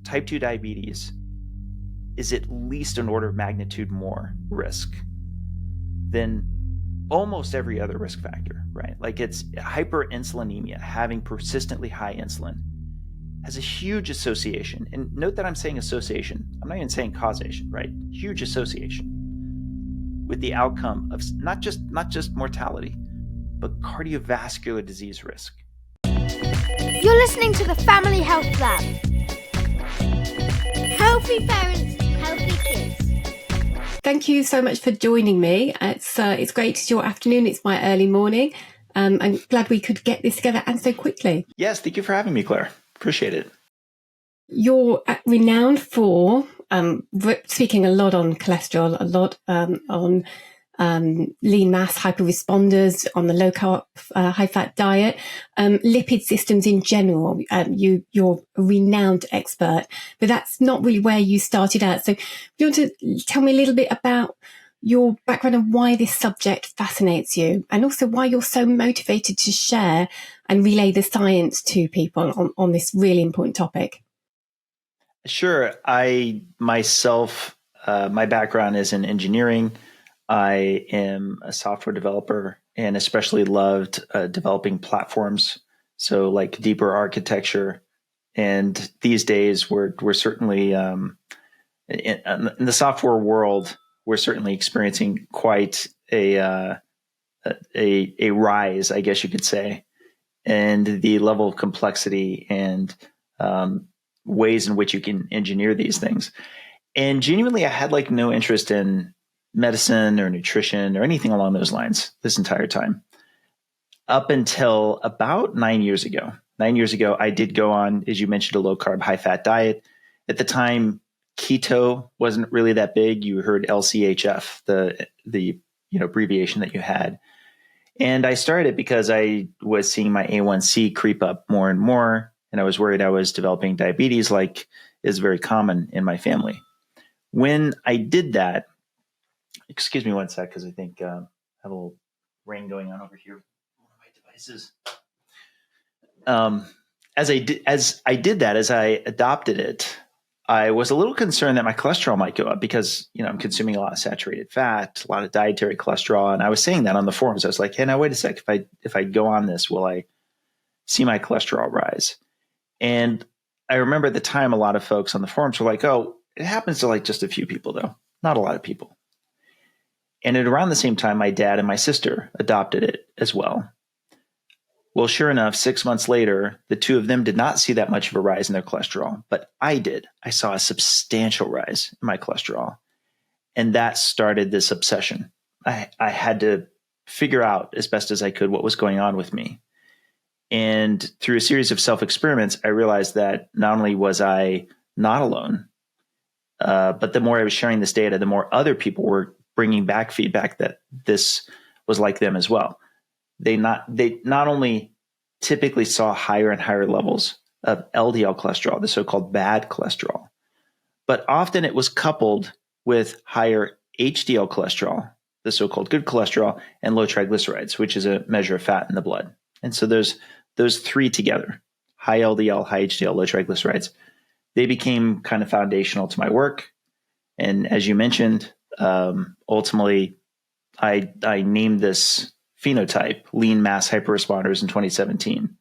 type 2 diabetes is at least an order of magnitude more risk than almost every other risk factor, right? Like it's hyperinsulinemia, having persistently high insulin, has a huge association. And note that I'm saying association. I'm not even saying causation, right? Huge association with the outcome of not just mortality, but cardiovascular disease risk. You're listening to the Family Health Lab. Healthy parents, healthy kids. Thank you so much for joining me. It's great. It's your afternoon. It's my early morning. I'm glad we could get this together and so quickly. Yes, thank you for having me, Claire. Appreciate it. You're renowned for speaking a lot on cholesterol, a lot on lean mass hyper-responders, on the low carb, high-fat diet, lipid systems in general. You're a renowned expert, but that's not really where you started out. So do you want to tell me a little bit about your background and why this subject fascinates you, and also why you're so motivated to share and relay the science to people on this really important topic? Sure. I myself, my background is in engineering. I am a software developer and especially loved developing platforms. So like deeper architecture. And these days we're certainly in the software world, we're certainly experiencing quite a rise, I guess you could say, and the level of complexity and ways in which you can engineer these things. And genuinely, I had like no interest in medicine or nutrition or anything along those lines this entire time, up until about 9 years ago. 9 years ago, I did go on, as you mentioned, a low carb, high fat diet. At the time, keto wasn't really that big. You heard LCHF, the abbreviation that you had. And I started because I was seeing my A1C creep up more and more, and I was worried I was developing diabetes, like is very common in my family. When I did that, excuse me one sec, because I think I have a little rain going on over here with one of my devices. As I adopted it, I was a little concerned that my cholesterol might go up because, I'm consuming a lot of saturated fat, a lot of dietary cholesterol. And I was saying that on the forums. I was like, hey, now wait a sec. If I go on this, will I see my cholesterol rise? And I remember at the time, a lot of folks on the forums were like, oh, it happens to like just a few people though, not a lot of people. And at around the same time, my dad and my sister adopted it as well. Well, sure enough, 6 months later, the two of them did not see that much of a rise in their cholesterol, but I did. I saw a substantial rise in my cholesterol. And that started this obsession. I had to figure out as best as I could what was going on with me. And through a series of self-experiments, I realized that not only was I not alone, but the more I was sharing this data, the more other people were bringing back feedback that this was like them as well. They not only typically saw higher and higher levels of LDL cholesterol, the so-called bad cholesterol, but often it was coupled with higher HDL cholesterol, the so-called good cholesterol, and low triglycerides, which is a measure of fat in the blood. And so those three together, high LDL, high HDL, low triglycerides, they became kind of foundational to my work. And as you mentioned, ultimately, I named this phenotype lean mass hyperresponders in 2017.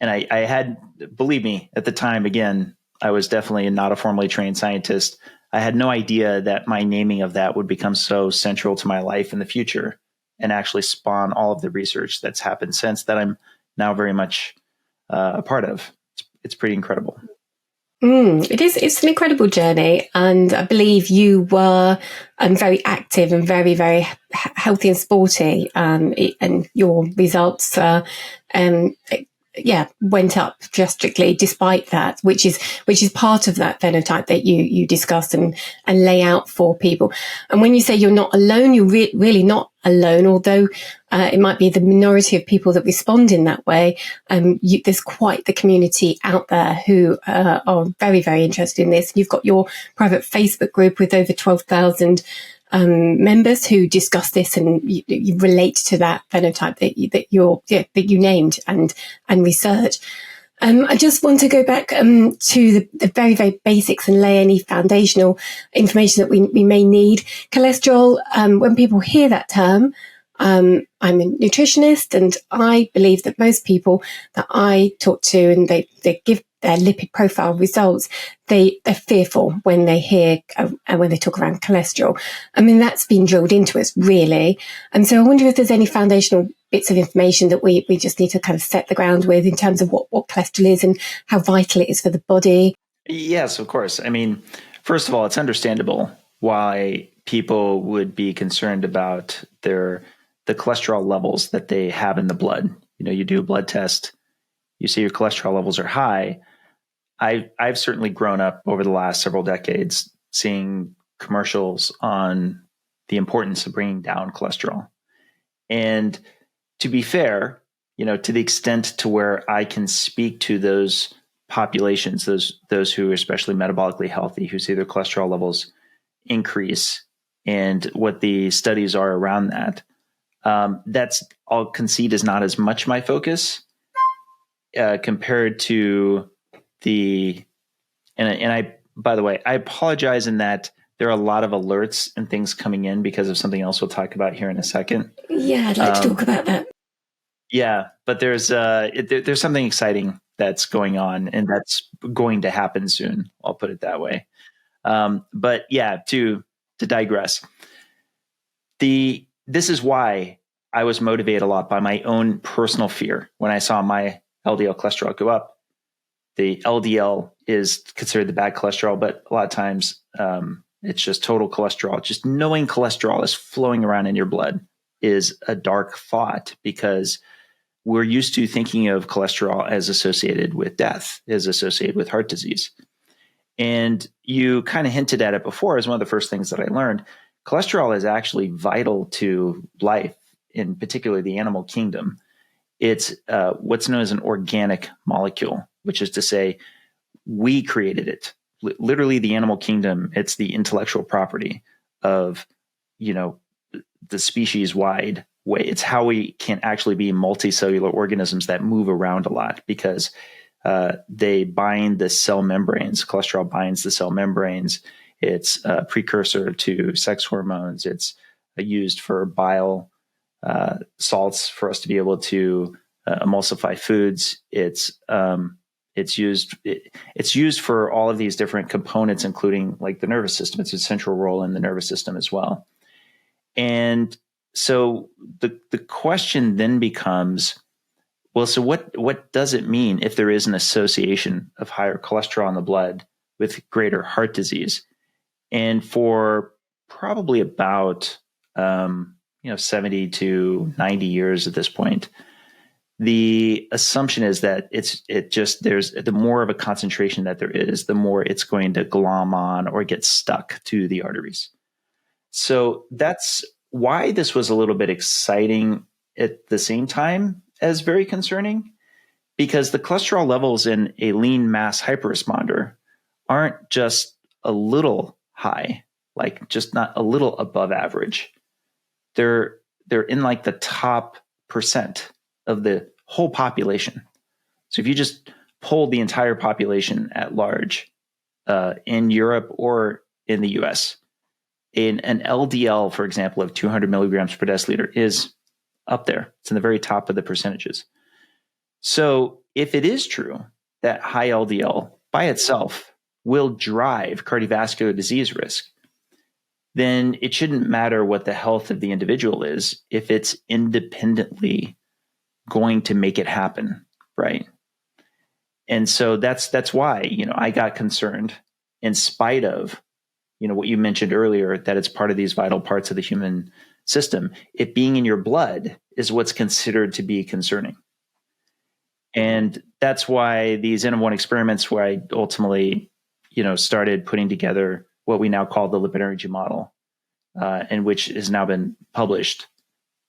And I had, believe me, at the time, again, I was definitely not a formally trained scientist. I had no idea that my naming of that would become so central to my life in the future and actually spawn all of the research that's happened since that I'm now very much a part of. It's pretty incredible. It's an incredible journey. And I believe you were very active and very, very healthy and sporty. And your results, went up drastically despite that, which is part of that phenotype that you discuss and lay out for people. And when you say you're not alone, you're really not alone, although it might be the minority of people that respond in that way. There's quite the community out there who are very, very interested in this. You've got your private Facebook group with over 12,000 members who discuss this, and you relate to that phenotype that you named and research. I just want to go back to the very, very basics and lay any foundational information that we may need. Cholesterol, when people hear that term, I'm a nutritionist, and I believe that most people that I talk to and they give their lipid profile results, they're fearful when they hear when they talk around cholesterol. I mean, that's been drilled into us, really. And so I wonder if there's any foundational bits of information that we just need to kind of set the ground with in terms of what cholesterol is and how vital it is for the body. Yes, of course. I mean, first of all, it's understandable why people would be concerned about the cholesterol levels that they have in the blood. You know, you do a blood test, you see your cholesterol levels are high. I've certainly grown up over the last several decades seeing commercials on the importance of bringing down cholesterol. And to be fair, you know, to the extent to where I can speak to those populations, those who are especially metabolically healthy, who see their cholesterol levels increase and what the studies are around that, that's, I'll concede, is not as much my focus compared to and I, by the way, I apologize in that there are a lot of alerts and things coming in because of something else we'll talk about here in a second. Yeah, I'd like to talk about that. Yeah, but there's something exciting that's going on, and that's going to happen soon. I'll put it that way. But yeah, to digress, this is why I was motivated a lot by my own personal fear when I saw my LDL cholesterol go up. The LDL is considered the bad cholesterol, but a lot of times it's just total cholesterol. Just knowing cholesterol is flowing around in your blood is a dark thought, because we're used to thinking of cholesterol as associated with death, as associated with heart disease. And you kind of hinted at it before as one of the first things that I learned. Cholesterol is actually vital to life, in particular the animal kingdom. It's what's known as an organic molecule, which is to say we created it. Literally the animal kingdom, it's the intellectual property of, you know, the species wide way. It's how we can actually be multicellular organisms that move around a lot, because they bind the cell membranes. Cholesterol binds the cell membranes. It's a precursor to sex hormones. It's used for bile salts for us to be able to emulsify foods. It's used for all of these different components, including like the nervous system. It's a central role in the nervous system as well. And so the question then becomes, well, so what does it mean if there is an association of higher cholesterol in the blood with greater heart disease? And for probably about 70 to 90 years at this point, the assumption is that there's the more of a concentration that there is, the more it's going to glom on or get stuck to the arteries. So that's why this was a little bit exciting at the same time as very concerning, because the cholesterol levels in a lean mass hyperresponder aren't just a little high, like just not a little above average. They're in like the top percent of the whole population. So if you just poll the entire population at large in Europe or in the US, an LDL, for example, of 200 milligrams per deciliter is up there. It's in the very top of the percentages. So if it is true that high LDL by itself will drive cardiovascular disease risk, then it shouldn't matter what the health of the individual is if it's independently going to make it happen, right? And so that's why, I got concerned, in spite of, what you mentioned earlier, that it's part of these vital parts of the human system. It being in your blood is what's considered to be concerning. And that's why these N-of-1 experiments, where I ultimately, started putting together what we now call the lipid energy model, and which has now been published,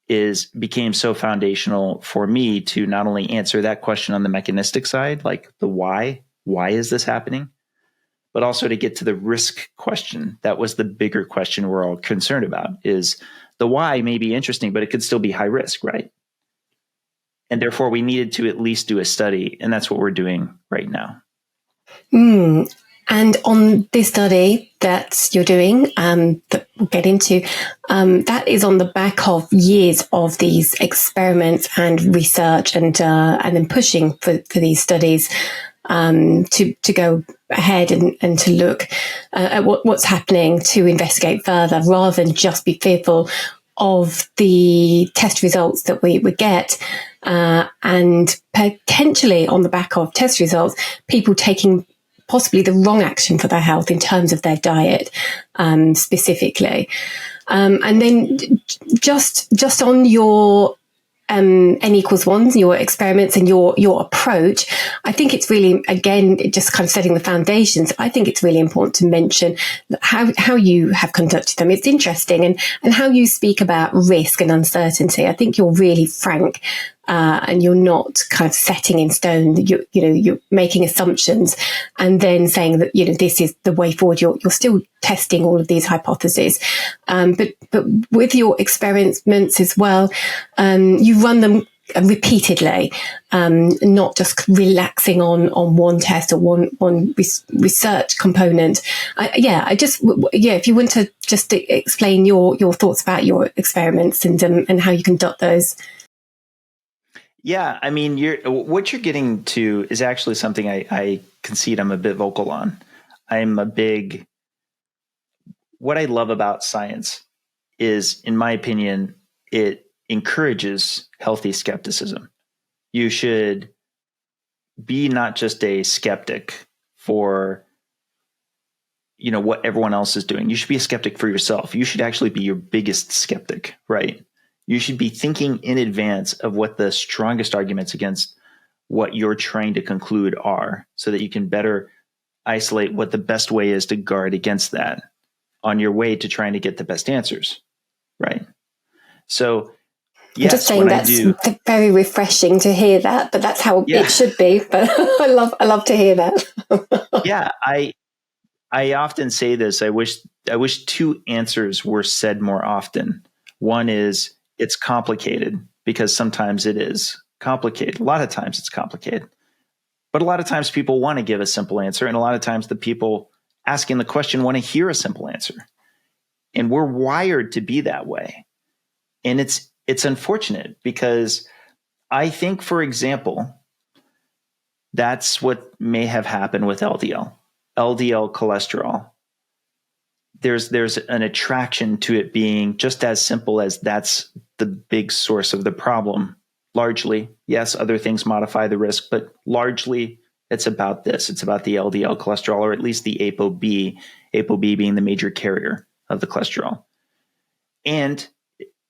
became so foundational for me to not only answer that question on the mechanistic side, like the why is this happening, but also to get to the risk question. That was the bigger question we're all concerned about. Is the why may be interesting, but it could still be high risk, right? And therefore, we needed to at least do a study, and that's what we're doing right now. And on this study that you're doing, that we'll get into, that is on the back of years of these experiments and research, and then pushing for these studies to go ahead and to look at what's happening, to investigate further, rather than just be fearful of the test results that we would get, and potentially on the back of test results, people taking possibly the wrong action for their health in terms of their diet, specifically. And then just on your N=1, your experiments and your approach, I think it's really, again, just kind of setting the foundations. I think it's really important to mention how you have conducted them. It's interesting, and how you speak about risk and uncertainty. I think you're really frank, and you're not kind of setting in stone. You're making assumptions and then saying that, this is the way forward. You're still testing all of these hypotheses. But with your experiments as well, you run them repeatedly, not just relaxing on one test or one research component. If you want to just explain your thoughts about your experiments and how you conduct those. Yeah, I mean, what you're getting to is actually something I concede I'm a bit vocal on. What I love about science is, in my opinion, it encourages healthy skepticism. You should be not just a skeptic for, what everyone else is doing. You should be a skeptic for yourself. You should actually be your biggest skeptic, right? You should be thinking in advance of what the strongest arguments against what you're trying to conclude are, so that you can better isolate what the best way is to guard against that on your way to trying to get the best answers, right? So, yes, I'm just saying that's very refreshing to hear that, but that's how it should be. But I love to hear that. Yeah, I often say this. I wish two answers were said more often. One is, it's complicated, because sometimes it is complicated. A lot of times it's complicated. But a lot of times people want to give a simple answer, and a lot of times the people asking the question want to hear a simple answer. And we're wired to be that way. And it's unfortunate, because I think, for example, that's what may have happened with LDL cholesterol. There's an attraction to it being just as simple as that's the big source of the problem. Largely, yes, other things modify the risk, but largely it's about this. It's about the LDL cholesterol, or at least the ApoB being the major carrier of the cholesterol. And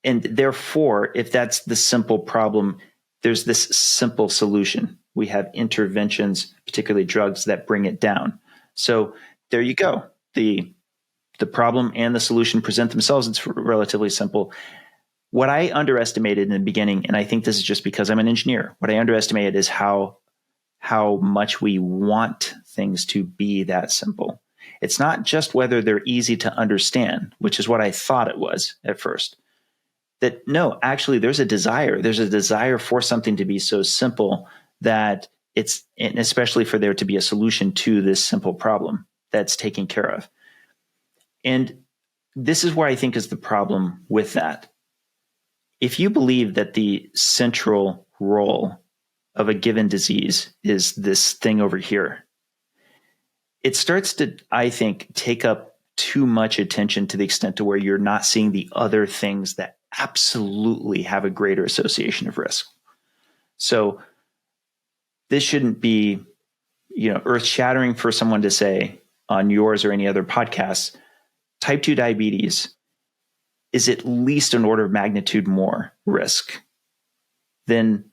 therefore, if that's the simple problem, there's this simple solution. We have interventions, particularly drugs, that bring it down. So there you go. The problem and the solution present themselves. It's relatively simple. What I underestimated in the beginning, and I think this is just because I'm an engineer, what I underestimated is how much we want things to be that simple. It's not just whether they're easy to understand, which is what I thought it was at first. That no, actually there's a desire for something to be so simple that it's, and especially for there to be a solution to this simple problem that's taken care of. And this is where I think is the problem with that. If you believe that the central role of a given disease is this thing over here, it starts to, I think, take up too much attention to the extent to where you're not seeing the other things that absolutely have a greater association of risk. So this shouldn't be, earth-shattering for someone to say on yours or any other podcasts, type 2 diabetes is at least an order of magnitude more risk than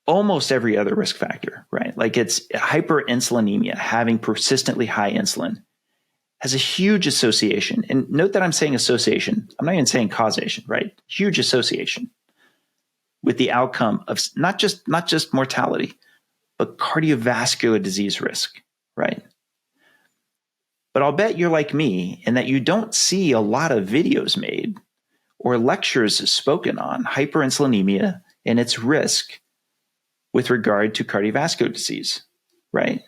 almost every other risk factor, right? Like, it's hyperinsulinemia, having persistently high insulin, has a huge association. And note that I'm saying association. I'm not even saying causation, right? Huge association with the outcome of not just mortality, but cardiovascular disease risk, right? But I'll bet you're like me in that you don't see a lot of videos made or lectures spoken on hyperinsulinemia and its risk with regard to cardiovascular disease, right?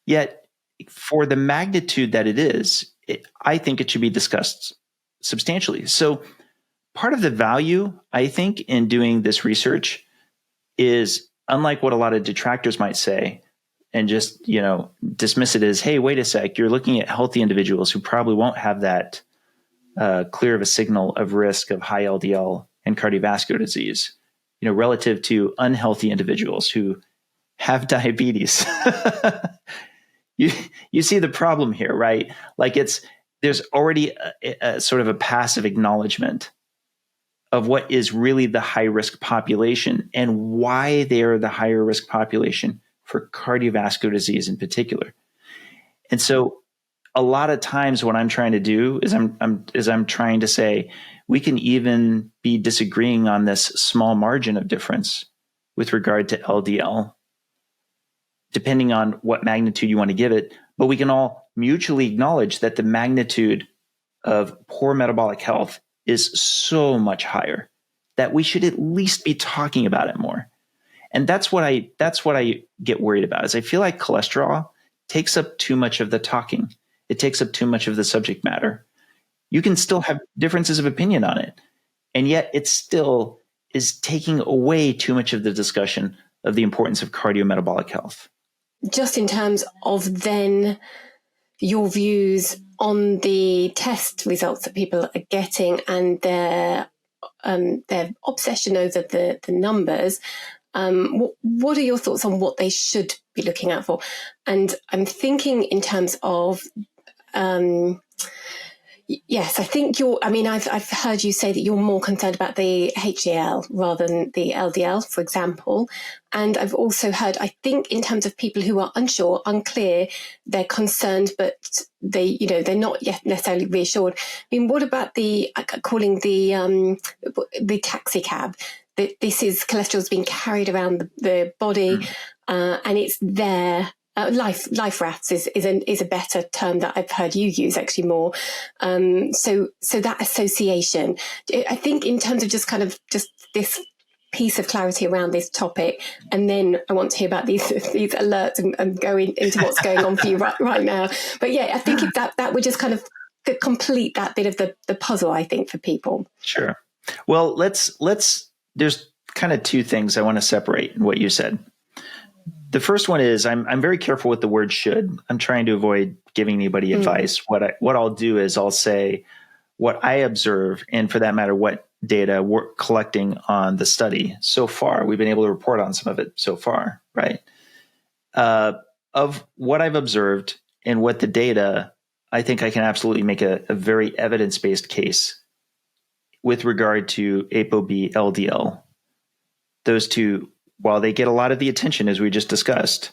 Yet, for the magnitude that it is, I think it should be discussed substantially. So part of the value, I think, in doing this research is, unlike what a lot of detractors might say and just, dismiss it as, hey, wait a sec, you're looking at healthy individuals who probably won't have that clear of a signal of risk of high LDL and cardiovascular disease, relative to unhealthy individuals who have diabetes. You see the problem here, right? Like there's already a sort of a passive acknowledgement of what is really the high risk population and why they are the higher risk population for cardiovascular disease in particular. And so a lot of times what I'm trying to do is I'm trying to say we can even be disagreeing on this small margin of difference with regard to LDL, depending on what magnitude you want to give it, but we can all mutually acknowledge that the magnitude of poor metabolic health is so much higher that we should at least be talking about it more. And that's what I get worried about, is I feel like cholesterol takes up too much of the talking. It takes up too much of the subject matter. You can still have differences of opinion on it, and yet it still is taking away too much of the discussion of the importance of cardiometabolic health. Just in terms of then your views on the test results that people are getting and their obsession over the numbers, what are your thoughts on what they should be looking out for? And I'm thinking in terms of, yes, I think I've heard you say that you're more concerned about the HDL rather than the LDL, for example. And I've also heard, I think in terms of people who are unsure, unclear, they're concerned, but they're not yet necessarily reassured. I mean, what about calling the taxi cab? This is cholesterol's being carried around the body, and it's there. Life rafts is a better term that I've heard you use actually more. So that association, I think in terms of just this piece of clarity around this topic, and then I want to hear about these alerts and go into what's going on for you right now. But yeah, I think if that would just kind of complete that bit of the puzzle, I think, for people. Sure. Well, there's kind of two things I want to separate in what you said. The first one is I'm very careful with the word should. I'm trying to avoid giving anybody advice. What I'll do is I'll say what I observe, and for that matter, what data we're collecting on the study so far. We've been able to report on some of it so far, right? Of what I've observed and what the data, I think I can absolutely make a very evidence-based case with regard to ApoB LDL. Those two, while they get a lot of the attention, as we just discussed,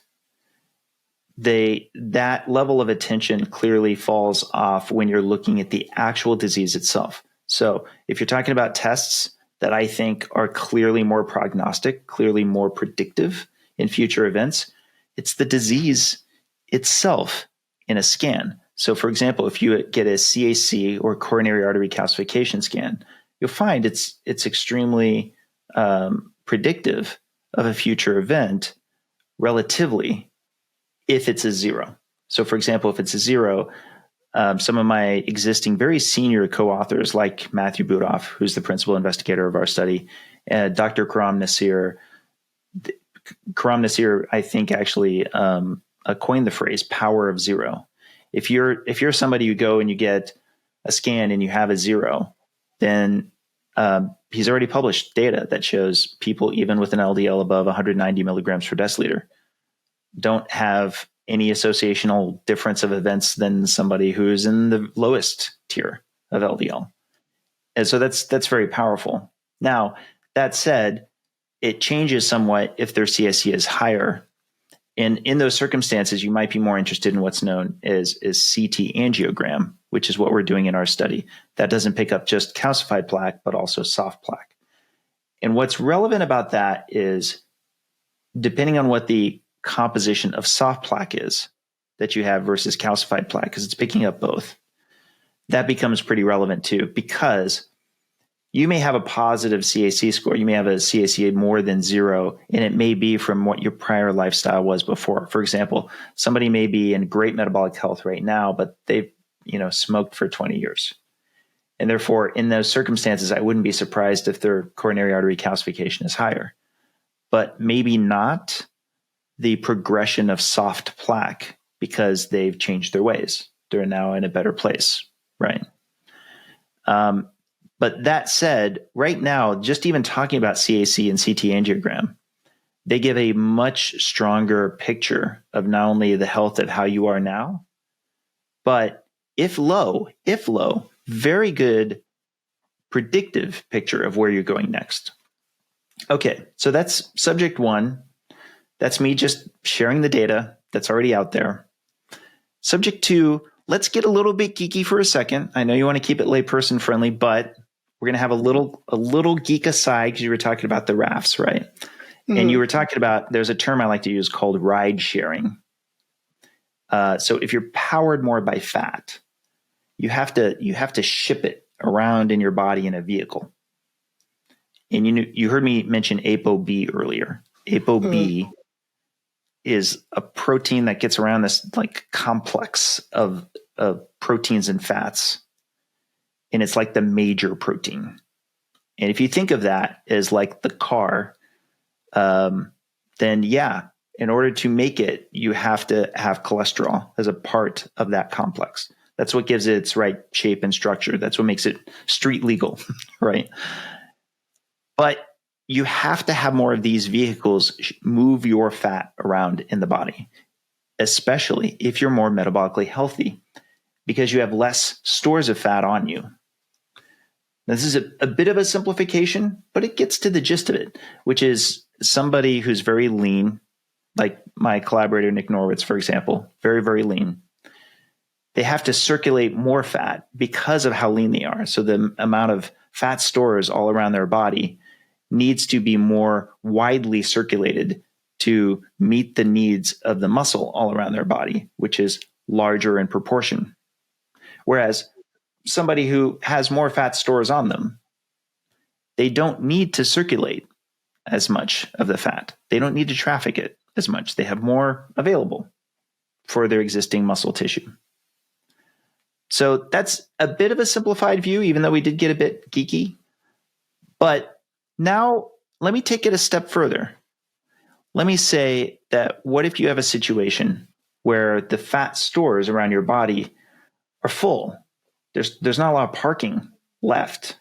that level of attention clearly falls off when you're looking at the actual disease itself. So if you're talking about tests that I think are clearly more prognostic, clearly more predictive in future events, it's the disease itself in a scan. So for example, if you get a CAC or coronary artery calcification scan, you'll find it's extremely predictive of a future event relatively if it's a zero. So for example, if it's a zero, some of my existing very senior co-authors like Matthew Budoff, who's the principal investigator of our study, Dr. Karam Nassir, I think actually coined the phrase power of zero. If you're somebody who go and you get a scan and you have a zero, then he's already published data that shows people even with an LDL above 190 milligrams per deciliter don't have any associational difference of events than somebody who's in the lowest tier of LDL. And so that's very powerful. Now, that said, it changes somewhat if their CSC is higher. And in those circumstances, you might be more interested in what's known as CT angiogram, which is what we're doing in our study. That doesn't pick up just calcified plaque, but also soft plaque. And what's relevant about that is, depending on what the composition of soft plaque is that you have versus calcified plaque, because it's picking up both, that becomes pretty relevant too, because you may have a positive CAC score. You may have a CAC more than 0, and it may be from what your prior lifestyle was before. For example, somebody may be in great metabolic health right now, but they've, smoked for 20 years. And therefore, in those circumstances, I wouldn't be surprised if their coronary artery calcification is higher, but maybe not the progression of soft plaque because they've changed their ways. They're now in a better place, right? But that said, right now, just even talking about CAC and CT angiogram, they give a much stronger picture of not only the health of how you are now, but if low, very good predictive picture of where you're going next. Okay, so that's subject 1. That's me just sharing the data that's already out there. Subject 2, let's get a little bit geeky for a second. I know you want to keep it layperson friendly, but we're going to have a little geek aside because you were talking about the rafts, right? Mm-hmm. And you were talking about, there's a term I like to use called ride sharing. So if you're powered more by fat, you have to ship it around in your body in a vehicle. And you heard me mention ApoB earlier. ApoB is a protein that gets around this like complex of proteins and fats. And it's like the major protein. And if you think of that as like the car, then yeah, in order to make it, you have to have cholesterol as a part of that complex. That's what gives it its right shape and structure. That's what makes it street legal, right? But you have to have more of these vehicles move your fat around in the body, especially if you're more metabolically healthy, because you have less stores of fat on you. This is a bit of a simplification, but it gets to the gist of it, which is somebody who's very lean, like my collaborator, Nick Norwitz, for example, very, very lean. They have to circulate more fat because of how lean they are. So the amount of fat stores all around their body needs to be more widely circulated to meet the needs of the muscle all around their body, which is larger in proportion. Whereas somebody who has more fat stores on them, they don't need to circulate as much of the fat. They don't need to traffic it as much. They have more available for their existing muscle tissue. So that's a bit of a simplified view, even though we did get a bit geeky. But now let me take it a step further. Let me say that what if you have a situation where the fat stores around your body are full? There's not a lot of parking left.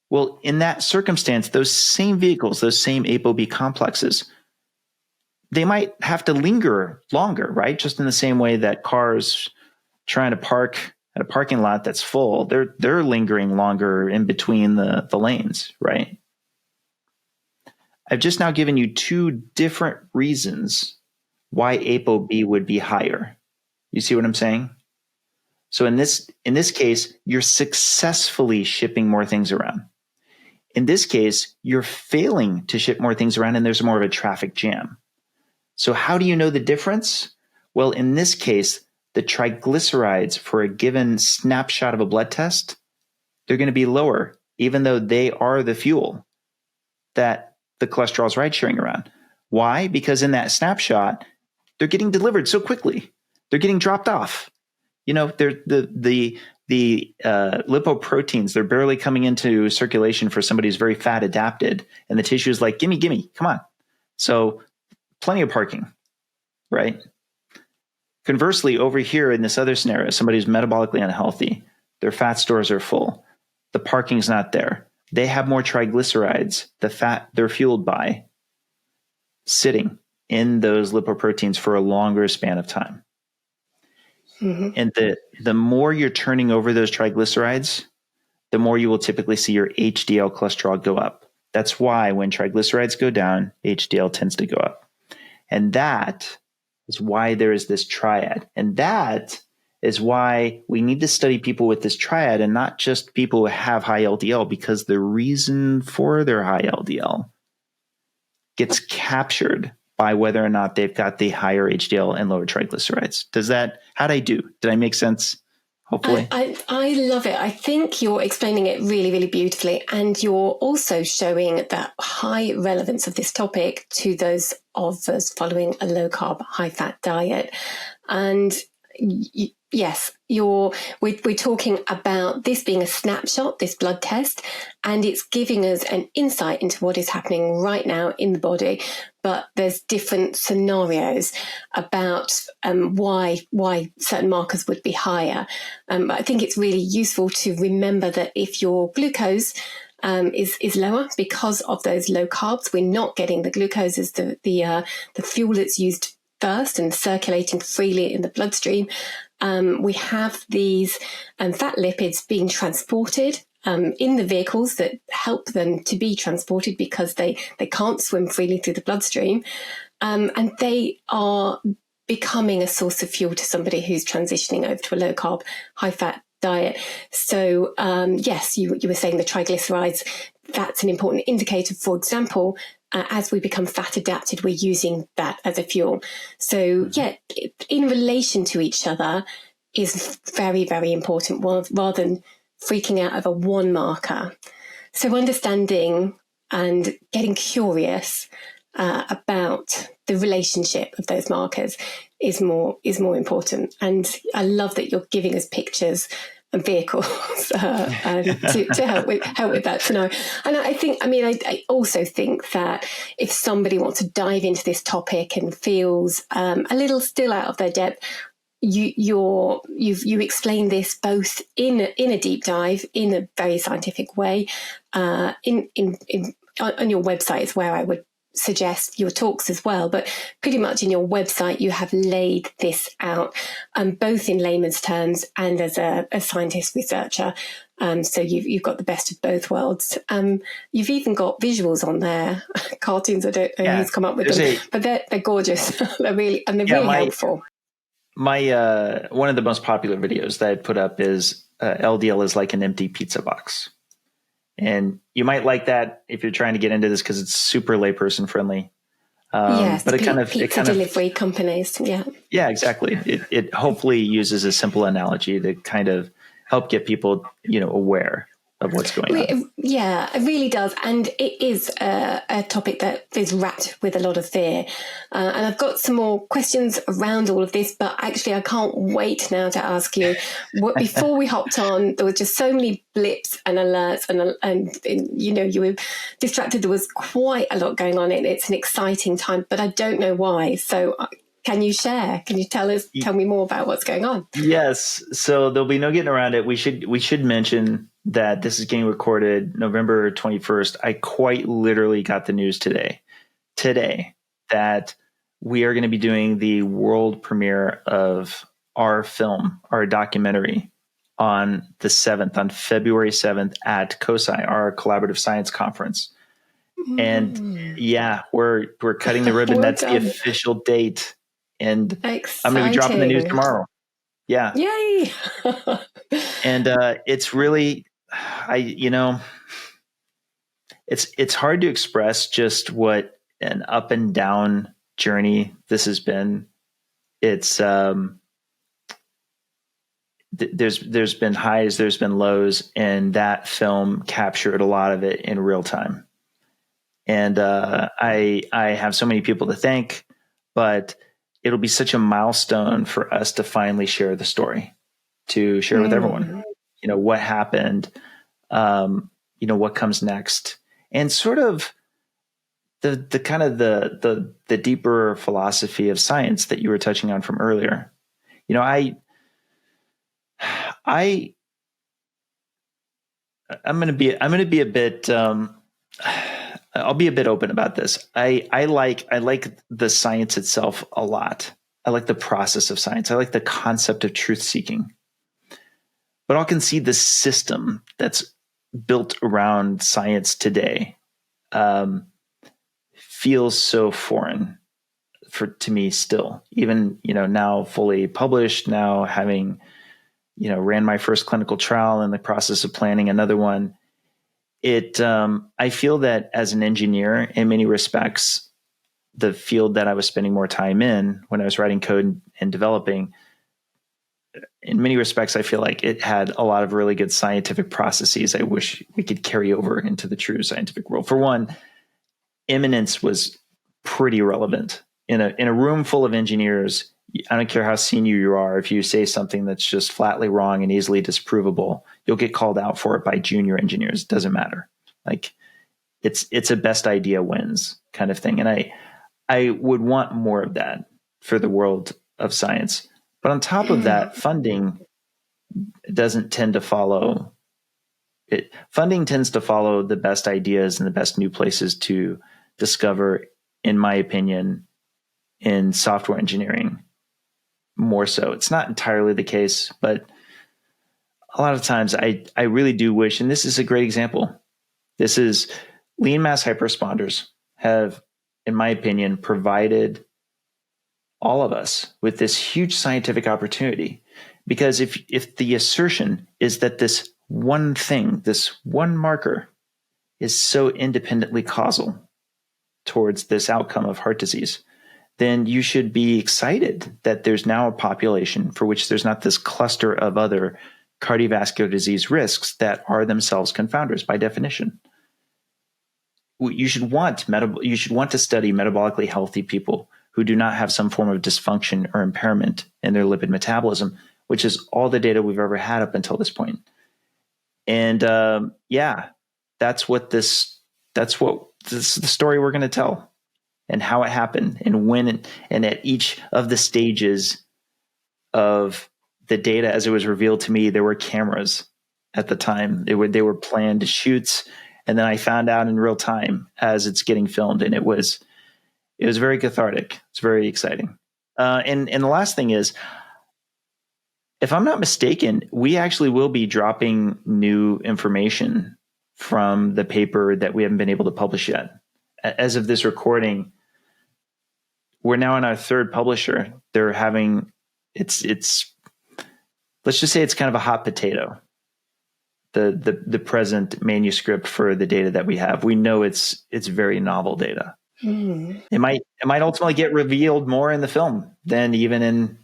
Well, in that circumstance, those same vehicles, those same ApoB complexes, they might have to linger longer, right? Just in the same way that cars trying to park at a parking lot that's full, they're lingering longer in between the lanes, right? I've just now given you 2 different reasons why ApoB would be higher. You see what I'm saying? So in this case, you're successfully shipping more things around. In this case, you're failing to ship more things around and there's more of a traffic jam. So how do you know the difference? Well, in this case, the triglycerides for a given snapshot of a blood test, they're going to be lower, even though they are the fuel that the cholesterol is ride sharing around. Why? Because in that snapshot, they're getting delivered so quickly. They're getting dropped off. They're the lipoproteins, they're barely coming into circulation for somebody who's very fat adapted. And the tissue is like, gimme, come on. So plenty of parking, right? Conversely, over here in this other scenario, somebody who's metabolically unhealthy, their fat stores are full. The parking's not there. They have more triglycerides, the fat they're fueled by, sitting in those lipoproteins for a longer span of time. Mm-hmm. And the more you're turning over those triglycerides, the more you will typically see your HDL cholesterol go up. That's why when triglycerides go down, HDL tends to go up. And that is why there is this triad. And that is why we need to study people with this triad and not just people who have high LDL, because the reason for their high LDL gets captured by whether or not they've got the higher HDL and lower triglycerides. How'd I do? Did I make sense? hopefully. I love it. I think you're explaining it really, really beautifully. And you're also showing that high relevance of this topic to those of us following a low carb, high fat diet. And yes, we're talking about this being a snapshot, this blood test, and it's giving us an insight into what is happening right now in the body. But there's different scenarios about why certain markers would be higher. But I think it's really useful to remember that if your glucose is lower because of those low carbs, we're not getting the glucose as the fuel that's used first and circulating freely in the bloodstream. We have these fat lipids being transported in the vehicles that help them to be transported because they can't swim freely through the bloodstream. And they are becoming a source of fuel to somebody who's transitioning over to a low carb, high fat diet. So yes, you were saying the triglycerides, that's an important indicator. For example, as we become fat adapted, we're using that as a fuel. So yeah, in relation to each other is very, very important rather than freaking out over one marker. So understanding and getting curious about the relationship of those markers is more important. And I love that you're giving us pictures and vehicles to help with that scenario. And I also think that if somebody wants to dive into this topic and feels a little still out of their depth, you explain this both in a deep dive in a very scientific way. On your website is where I would suggest your talks as well, but pretty much in your website you have laid this out both in layman's terms and as a scientist researcher. So you've got the best of both worlds. You've even got visuals on there, cartoons. I don't know who's come up with them, but they're gorgeous. They're really helpful. My one of the most popular videos that I put up is LDL is like an empty pizza box. And you might like that if you're trying to get into this because it's super layperson friendly. Yes, but pizza delivery companies. Yeah. Yeah, exactly. It hopefully uses a simple analogy to kind of help get people, aware of what's going on. Yeah, it really does. And it is a topic that is wrapped with a lot of fear. And I've got some more questions around all of this, but actually I can't wait now to ask you. Before we hopped on, there were just so many blips and alerts and you were distracted. There was quite a lot going on. It's an exciting time, but I don't know why. So can you share? Can you tell me more about what's going on? Yes. So there'll be no getting around it. We should mention that this is getting recorded November 21st. I quite literally got the news today that we are going to be doing the world premiere of our film, our documentary on February 7th at COSI, our collaborative science conference. And yeah, we're cutting the ribbon. That's the official date. And exciting. I'm going to be dropping the news tomorrow. Yeah. Yay. And it's really, it's hard to express just what an up and down journey this has been. It's there's been highs, there's been lows, and that film captured a lot of it in real time. And I have so many people to thank, but it'll be such a milestone for us to finally share the story, to share with everyone, what happened, what comes next, and sort of the kind of the deeper philosophy of science that you were touching on from earlier. I'm going to be a bit, I'll be a bit open about this. I like the science itself a lot. I like the process of science. I like the concept of truth seeking, but I'll concede the system that's built around science today feels so foreign to me still, even, now fully published, now having, ran my first clinical trial in the process of planning another one. I feel that as an engineer, in many respects, the field that I was spending more time in when I was writing code and developing, in many respects, I feel like it had a lot of really good scientific processes I wish we could carry over into the true scientific world. For one, imminence was pretty relevant. In a room full of engineers, I don't care how senior you are, if you say something that's just flatly wrong and easily disprovable, you'll get called out for it by junior engineers. It doesn't matter. Like it's a best idea wins kind of thing. And I would want more of that for the world of science. But on top of that, funding doesn't tend to follow it. Funding tends to follow the best ideas and the best new places to discover, in my opinion, in software engineering more so. It's not entirely the case, but a lot of times I really do wish, and this is a great example. This is lean mass hyperresponders have, in my opinion, provided all of us with this huge scientific opportunity. Because if the assertion is that this one thing, this one marker is so independently causal towards this outcome of heart disease, then you should be excited that there's now a population for which there's not this cluster of other cardiovascular disease risks that are themselves confounders by definition. You should want to study metabolically healthy people who do not have some form of dysfunction or impairment in their lipid metabolism, which is all the data we've ever had up until this point. And that's the story we're going to tell, and how it happened, and when, and at each of the stages of the data as it was revealed to me. There were cameras at the time. They were planned shoots, and then I found out in real time as it's getting filmed, and it was very cathartic. It's very exciting. And the last thing is, if I'm not mistaken, we actually will be dropping new information from the paper that we haven't been able to publish yet. As of this recording, we're now in our third publisher. They're having it's let's just say it's kind of a hot potato. The present manuscript for the data that we have. We know it's very novel data. It might ultimately get revealed more in the film than even in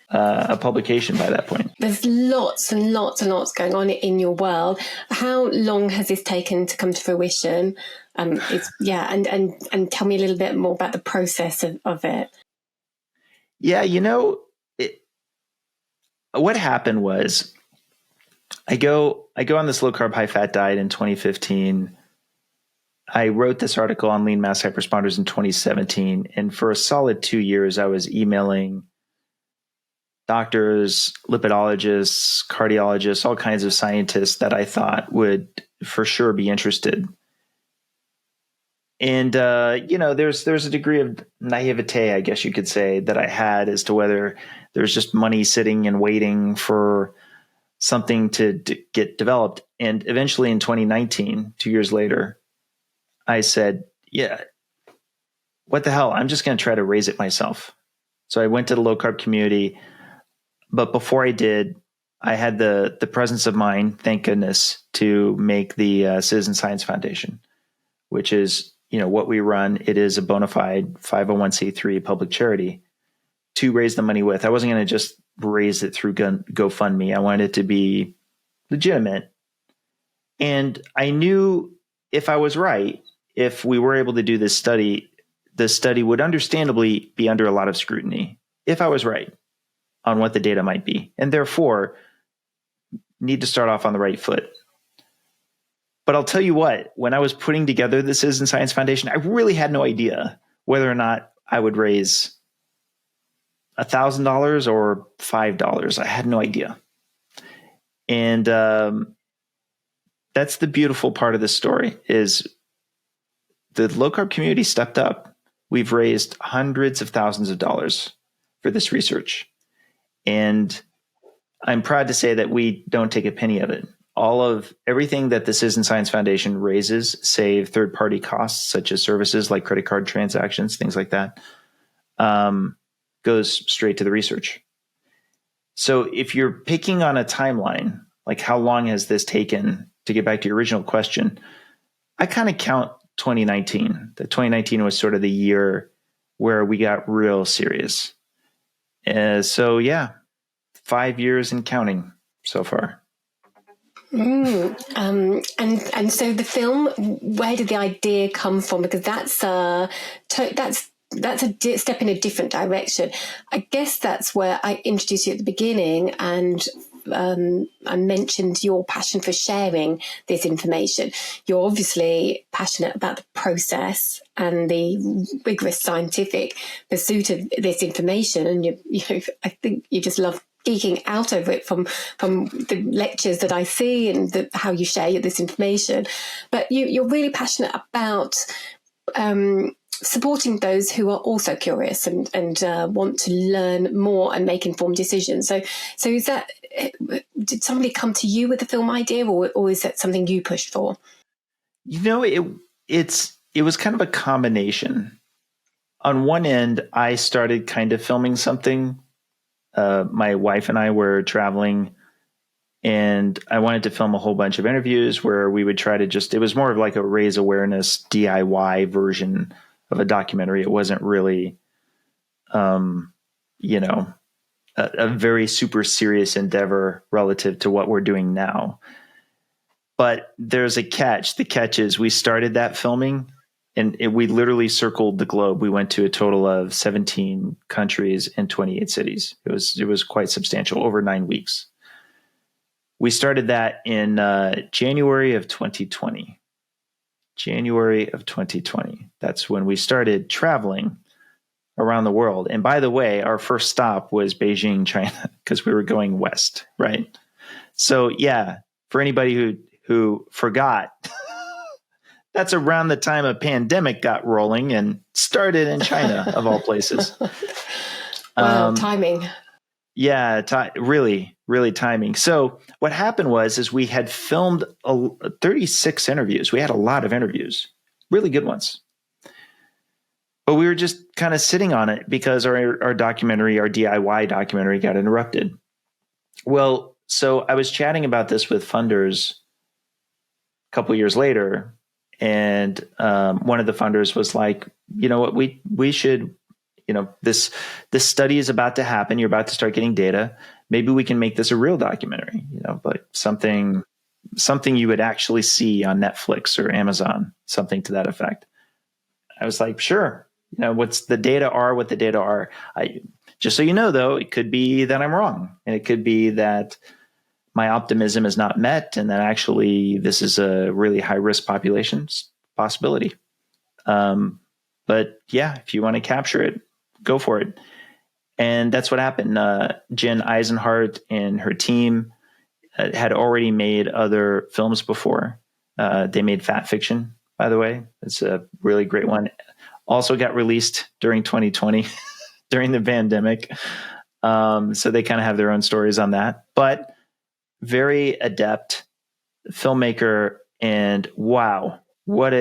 a publication by that point. There's lots and lots and lots going on in your world. How long has this taken to come to fruition? And tell me a little bit more about the process of it. Yeah, what happened was I go on this low carb, high fat diet in 2015. I wrote this article on lean mass hyperresponders in 2017. And for a solid 2 years, I was emailing doctors, lipidologists, cardiologists, all kinds of scientists that I thought would for sure be interested. And, there's a degree of naivete, I guess you could say, that I had as to whether there's just money sitting and waiting for something to get developed. And eventually in 2019, 2 years later, I said, yeah, what the hell? I'm just going to try to raise it myself. So I went to the low carb community. But before I did, I had the presence of mind, thank goodness, to make the Citizen Science Foundation, which is, what we run. It is a bona fide 501c3 public charity to raise the money with. I wasn't going to just raise it through GoFundMe. I wanted it to be legitimate. And I knew if I was right, if we were able to do this study, the study would understandably be under a lot of scrutiny, if I was right on what the data might be, and therefore need to start off on the right foot. But I'll tell you what, when I was putting together the Citizen Science Foundation, I really had no idea whether or not I would raise $1,000 or $5. I had no idea. And that's the beautiful part of this story is the low carb community stepped up. We've raised hundreds of thousands of dollars for this research. And I'm proud to say that we don't take a penny of it. All of everything that the Citizen Science Foundation raises, save third-party costs, such as services like credit card transactions, things like that, goes straight to the research. So if you're picking on a timeline, like how long has this taken, to get back to your original question, I kind of count 2019. That 2019 was sort of the year where we got real serious. So yeah, 5 years and counting so far. And so the film, where did the idea come from? Because that's a step in a different direction. I guess that's where I introduced you at the beginning, and I mentioned your passion for sharing this information. You're obviously passionate about the process and the rigorous scientific pursuit of this information, and I think you just love geeking out over it from the lectures that I see and how you share this information. But you're really passionate about supporting those who are also curious and want to learn more and make informed decisions. So is that, did somebody come to you with the film idea, or is that something you pushed for? It was kind of a combination. On one end, I started kind of filming something. My wife and I were traveling, and I wanted to film a whole bunch of interviews where we would try to it was more of like a raise awareness DIY version of a documentary. It wasn't really, a very super serious endeavor relative to what we're doing now. But there's a catch. The catch is we started that filming, and we literally circled the globe. We went to a total of 17 countries and 28 cities. It was quite substantial, over 9 weeks. We started that in January of 2020. January of 2020. That's when we started traveling around the world. And by the way, our first stop was Beijing, China, because we were going west, right? So yeah, for anybody who forgot, that's around the time a pandemic got rolling and started in China, of all places. Wow, timing. Yeah, really, really timing. So what happened is we had filmed 36 interviews. We had a lot of interviews, really good ones. But we were just kind of sitting on it because our documentary, our DIY documentary, got interrupted. Well, so I was chatting about this with funders a couple of years later, and one of the funders was like, you know what, we should, this study is about to happen. You're about to start getting data. Maybe we can make this a real documentary, like something you would actually see on Netflix or Amazon, something to that effect. I was like, sure. What's the data are what the data are. Just so you know, though, it could be that I'm wrong, and it could be that my optimism is not met, and that actually this is a really high risk population possibility. But yeah, if you want to capture it, go for it. And that's what happened. Jen Isenhart and her team had already made other films before. They made Fat Fiction, by the way. It's a really great one. Also got released during 2020 during the pandemic. So they kind of have their own stories on that, but very adept filmmaker. And wow, what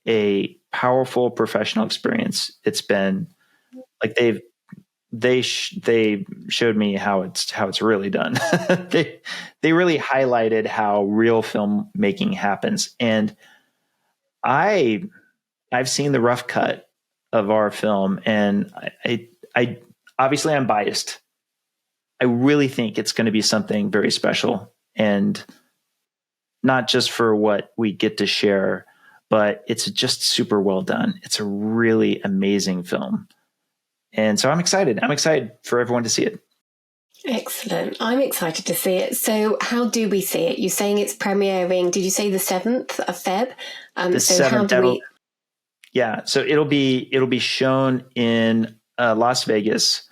a powerful professional experience it's been. Like they showed me how it's really done. they really highlighted how real filmmaking happens. And I've seen the rough cut of our film, and I obviously I'm biased. I really think it's going to be something very special, and not just for what we get to share, but it's just super well done. It's a really amazing film. And so I'm excited. I'm excited for everyone to see it. Excellent. I'm excited to see it. So how do we see it? You're saying it's premiering, did you say the 7th of Feb? The 7th, yeah. So it'll be shown in Las Vegas.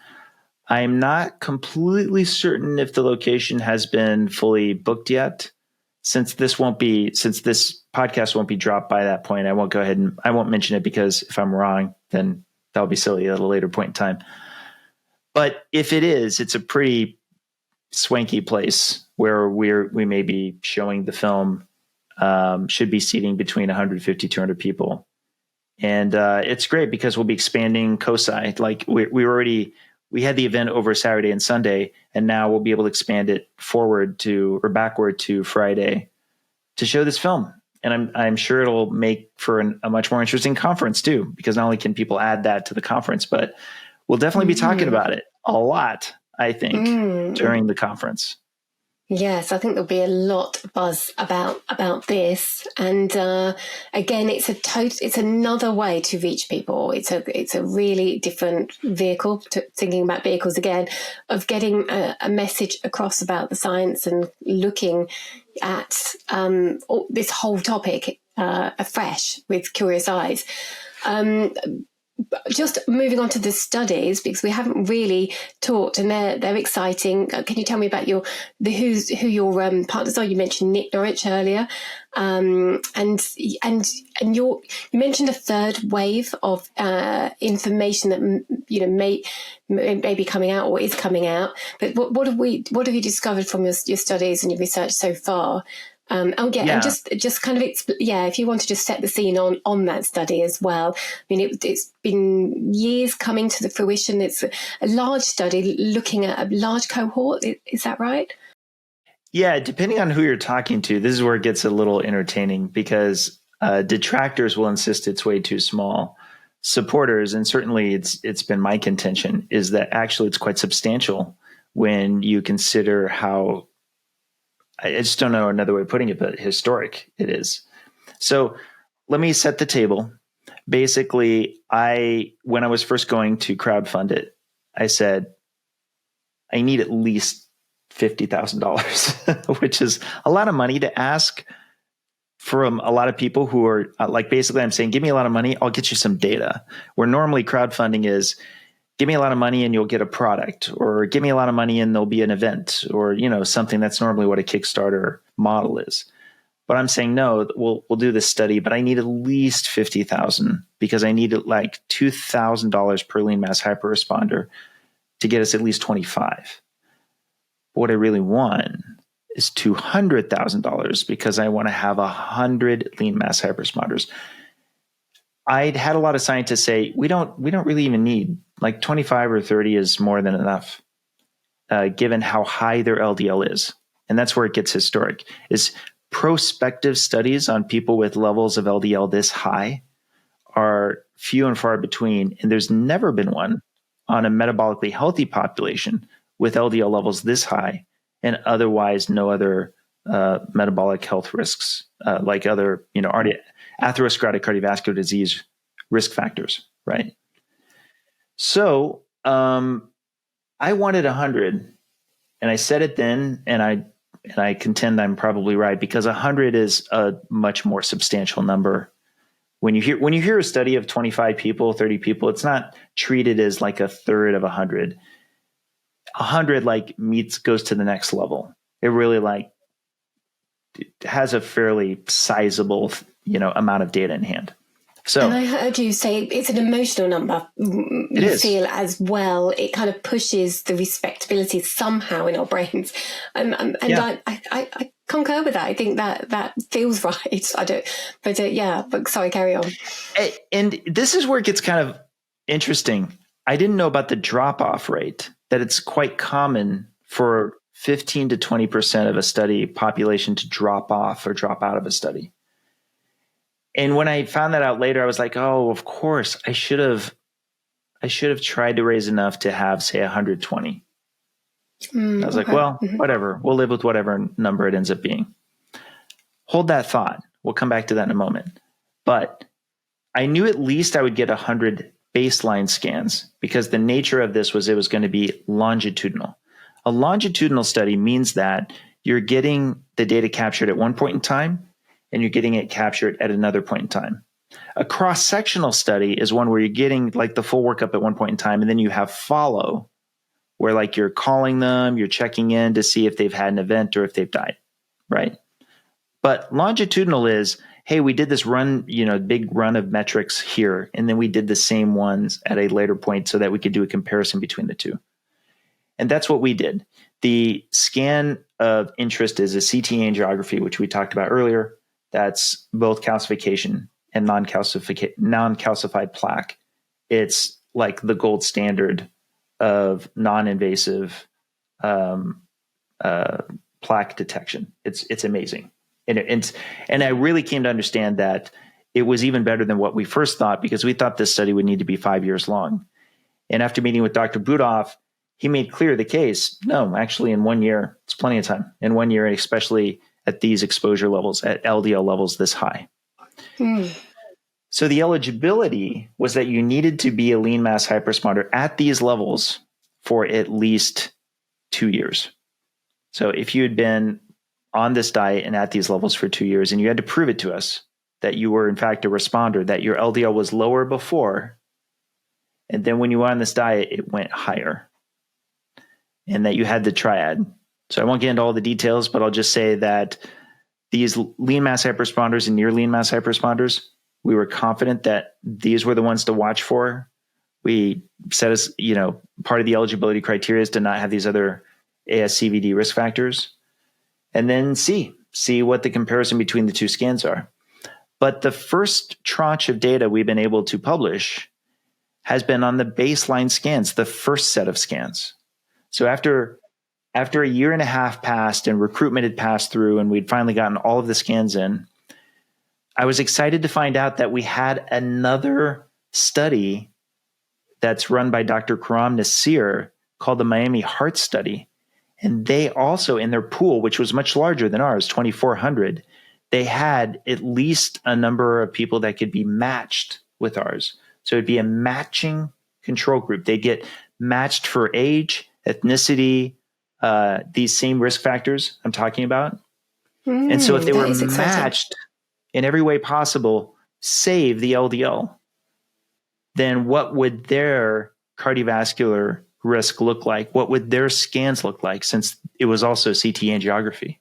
I'm not completely certain if the location has been fully booked yet. Since this podcast won't be dropped by that point, I won't go ahead and I won't mention it, because if I'm wrong, then that'll be silly at a later point in time. But if it is, it's a pretty swanky place where we may be showing the film. Should be seating between 150, 200 people. And it's great because we'll be expanding COSI. Like we had the event over Saturday and Sunday, and now we'll be able to expand it backward to Friday to show this film. And I'm sure it'll make for a much more interesting conference too, because not only can people add that to the conference, but we'll definitely be talking about it a lot. I think, during the conference. Yes, I think there'll be a lot of buzz about this, and again, it's another way to reach people. It's a really different vehicle. Thinking about vehicles again, of getting a message across about the science and looking at this whole topic afresh with curious eyes. Just moving on to the studies, because we haven't really talked, and they're exciting. Can you tell me about who your partners are? You mentioned Nick Norwitz earlier, and you mentioned a third wave of information that may be coming out or is coming out. But what have you discovered from your studies and your research so far? And just kind of if you want to just set the scene on that study as well. I mean, it's been years coming to the fruition. It's a large study looking at a large cohort. Is that right? Yeah, depending on who you're talking to, this is where it gets a little entertaining, because detractors will insist it's way too small. Supporters, and certainly it's been my contention, is that actually it's quite substantial when you consider how, I just don't know another way of putting it, but historic it is. So let me set the table. Basically, when I was first going to crowdfund it, I said, I need at least $50,000, which is a lot of money to ask from a lot of people who are basically I'm saying, give me a lot of money, I'll get you some data. Where normally crowdfunding is, give me a lot of money and you'll get a product, or give me a lot of money and there'll be an event, or, something that's normally what a Kickstarter model is. But I'm saying, no, we'll do this study, but I need at least 50,000, because I need like $2,000 per lean mass hyperresponder to get us at least 25. But what I really want is $200,000, because I want to have 100 lean mass hyperresponders. I'd had a lot of scientists say, we don't really even need, like 25 or 30 is more than enough, given how high their LDL is. And that's where it gets historic, is prospective studies on people with levels of LDL this high are few and far between. And there's never been one on a metabolically healthy population with LDL levels this high and otherwise no other metabolic health risks, like other, atherosclerotic cardiovascular disease risk factors, right? So I wanted 100, and I said it then, and I contend I'm probably right, because 100 is a much more substantial number. When you hear a study of 25 people, 30 people, it's not treated as like a third of 100. 100 goes to the next level. It really has a fairly sizable, amount of data in hand. So, and I heard you say it's an emotional number. It is. Feel as well. It kind of pushes the respectability somehow in our brains, and yeah. I concur with that. I think that feels right. I don't, but sorry, carry on. And this is where it gets kind of interesting. I didn't know about the drop-off rate, that it's quite common for 15 to 20% of a study population to drop off or drop out of a study. And when I found that out later, I was like, oh, of course, I should have tried to raise enough to have, say, 120. I was like, well, whatever. We'll live with whatever number it ends up being. Hold that thought. We'll come back to that in a moment. But I knew at least I would get 100 baseline scans, because the nature of this was it was going to be longitudinal. A longitudinal study means that you're getting the data captured at one point in time, and you're getting it captured at another point in time. A cross-sectional study is one where you're getting the full workup at one point in time, and then you have follow, where you're calling them, you're checking in to see if they've had an event or if they've died, right? But longitudinal is, hey, we did this run, big run of metrics here, and then we did the same ones at a later point so that we could do a comparison between the two. And that's what we did. The scan of interest is a CT angiography, which we talked about earlier. That's both calcification and non-calcified plaque. It's like the gold standard of non-invasive plaque detection. It's amazing. And I really came to understand that it was even better than what we first thought, because we thought this study would need to be 5 years long. And after meeting with Dr. Budoff, he made clear the case. No, actually, in 1 year, it's plenty of time. In 1 year, especially at these exposure levels, at LDL levels this high. So the eligibility was that you needed to be a lean mass hyperresponder at these levels for at least 2 years. So if you had been on this diet and at these levels for 2 years, and you had to prove it to us that you were in fact a responder, that your LDL was lower before, and then when you were on this diet, it went higher, and that you had the triad. So I won't get into all the details, but I'll just say that these lean mass hyperresponders and near lean mass hyperresponders, we were confident that these were the ones to watch for. We said, as part of the eligibility criteria is to not have these other ASCVD risk factors, and then see what the comparison between the two scans are. But the first tranche of data we've been able to publish has been on the baseline scans, the first set of scans. So after a year and a half passed and recruitment had passed through and we'd finally gotten all of the scans in, I was excited to find out that we had another study that's run by Dr. Karam Nassir called the Miami Heart Study. And they also, in their pool, which was much larger than ours, 2,400, they had at least a number of people that could be matched with ours. So it'd be a matching control group. They get matched for age, ethnicity, these same risk factors I'm talking about. And so if they were matched in every way possible, save the LDL, then what would their cardiovascular risk look like? What would their scans look like, since it was also CT angiography?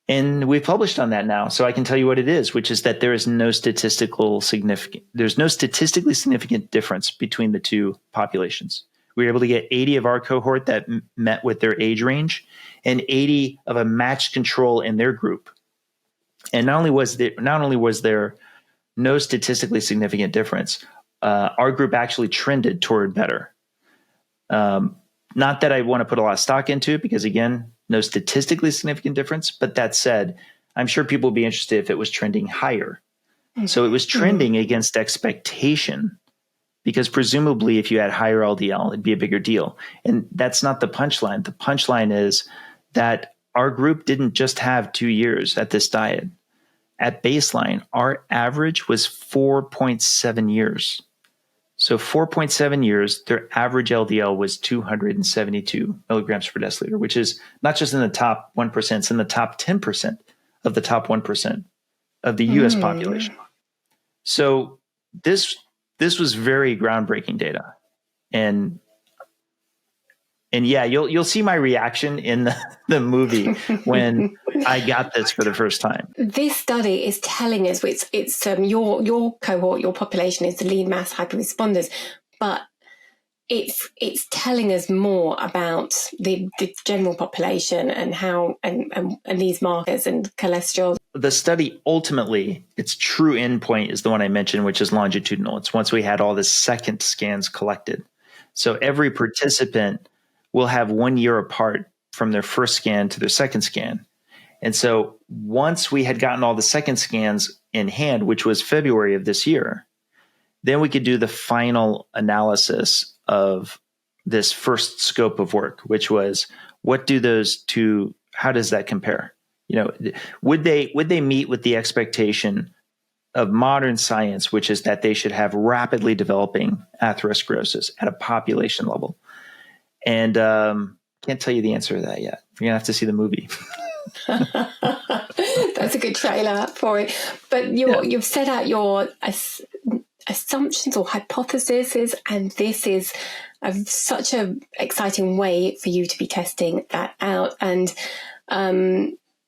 And we've published on that now, so I can tell you what it is, which is that there's no statistically significant difference between the two populations. We were able to get 80 of our cohort that met with their age range, and 80 of a matched control in their group. And not only was there no statistically significant difference, our group actually trended toward better. Not that I want to put a lot of stock into it, because again, no statistically significant difference. But that said, I'm sure people would be interested if it was trending higher. So it was trending against expectation, because presumably if you had higher LDL, it'd be a bigger deal. And that's not the punchline. The punchline is that our group didn't just have 2 years at this diet. At baseline, our average was 4.7 years. So 4.7 years, their average LDL was 272 milligrams per deciliter, which is not just in the top 1%, it's in the top 10% of the top 1% of the US population. So this was very groundbreaking data. And yeah, you'll see my reaction in the movie when I got this for the first time. This study is telling us it's your cohort, your population is the lean mass hyperresponders, but it's telling us more about the general population and how and these markers and cholesterol. The study ultimately, its true endpoint is the one I mentioned, which is longitudinal. It's once we had all the second scans collected. So every participant will have 1 year apart from their first scan to their second scan. And so once we had gotten all the second scans in hand, which was February of this year, then we could do the final analysis of this first scope of work, which was what do those two, how does that compare? Would they meet with the expectation of modern science, which is that they should have rapidly developing atherosclerosis at a population level? And can't tell you the answer to that yet. You're going to have to see the movie. That's a good trailer for it. But you've set out your assumptions or hypotheses, and this is such an exciting way for you to be testing that out. And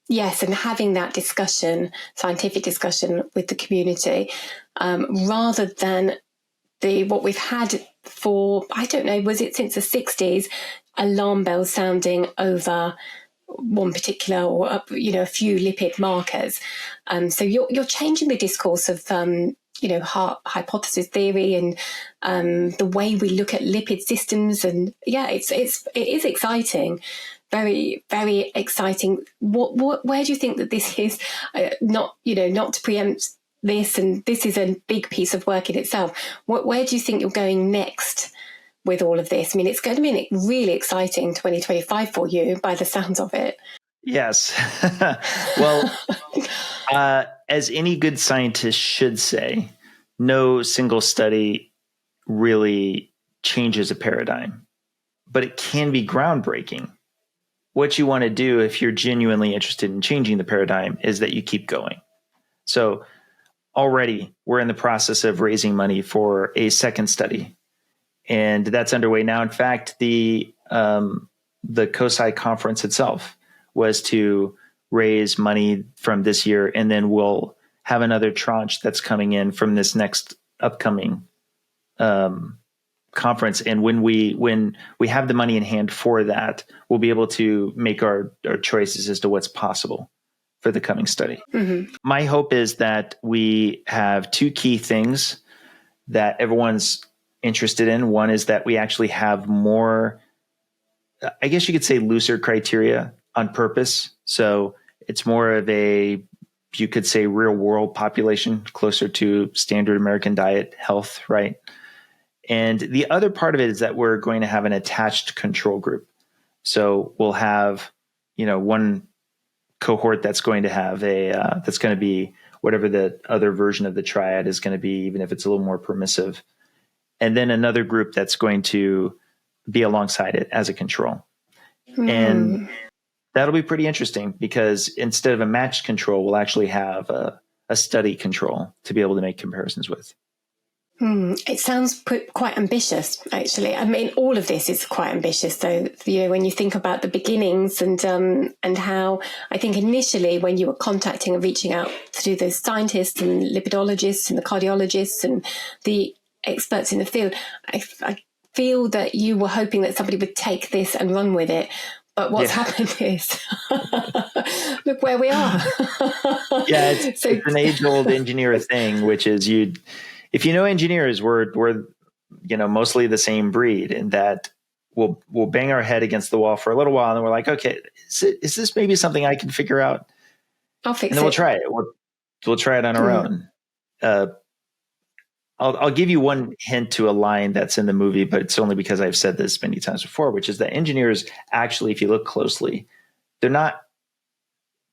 yes, and having that discussion, scientific discussion with the community, rather than what we've had for, I don't know, was it since the 60s, alarm bells sounding over one particular or a few lipid markers. So you're changing the discourse of hypothesis theory and the way we look at lipid systems, and it is exciting, very, very exciting. Where do you think that this is? Not to preempt this, and this is a big piece of work in itself. Where do you think you're going next with all of this? I mean, it's going to be a really exciting 2025 for you by the sounds of it. Yes. Well, as any good scientist should say, no single study really changes a paradigm, but it can be groundbreaking. What you want to do if you're genuinely interested in changing the paradigm is that you keep going. So already we're in the process of raising money for a second study, and that's underway now. In fact, the COSI conference itself was to raise money from this year, and then we'll have another tranche that's coming in from this next upcoming conference. And when we have the money in hand for that, we'll be able to make our choices as to what's possible for the coming study. Mm-hmm. My hope is that we have two key things that everyone's interested in. One is that we actually have more, I guess you could say, looser criteria on purpose. So it's more of a, you could say, real world population, closer to standard American diet health, right? And the other part of it is that we're going to have an attached control group. So we'll have, one cohort that's going to have that's going to be whatever the other version of the triad is going to be, even if it's a little more permissive. And then another group that's going to be alongside it as a control. And that'll be pretty interesting, because instead of a matched control, we'll actually have a study control to be able to make comparisons with. It sounds quite ambitious, actually. I mean, all of this is quite ambitious. So, when you think about the beginnings and how I think initially when you were contacting and reaching out to the scientists and lipidologists and the cardiologists and the experts in the field, I feel that you were hoping that somebody would take this and run with it. But what's happened is, look where we are. It's an age-old engineer thing, which is if you know engineers, we're mostly the same breed, in that we'll bang our head against the wall for a little while, and then we're like, okay, is this maybe something I can figure out? I'll fix it. And then we'll try it. We'll try it on our own. I'll give you one hint to a line that's in the movie, but it's only because I've said this many times before, which is that engineers actually, if you look closely, they're not,